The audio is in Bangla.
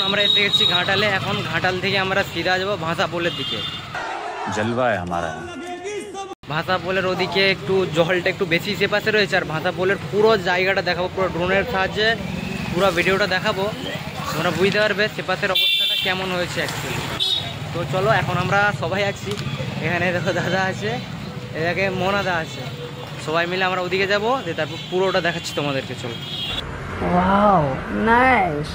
আমরা এসে গেছি ঘাটালে। এখন ঘাটাল থেকে আমরা সিধা যাবো ভাষাপোলের দিকে। জলবা আমারা ভাষাপোলের ওদিকে একটু জলটা একটু বেশি সে পাশে রয়েছে, আর ভাষাপোলের পুরো জায়গাটা দেখাবো, পুরো ড্রোনের সাহায্যে পুরো ভিডিওটা দেখাবো। তোমরা বুঝতে পারবে সে পাশের অবস্থাটা কেমন হয়েছে অ্যাকচুয়ালি। তো চলো, এখন আমরা সবাই আছি এখানে। দেখো দাদা আছে, এদিকে মোনাদা আছে, সবাই মিলে আমরা ওদিকে যাবো, তারপর পুরোটা দেখাচ্ছি তোমাদেরকে। চলো। Wow, nice.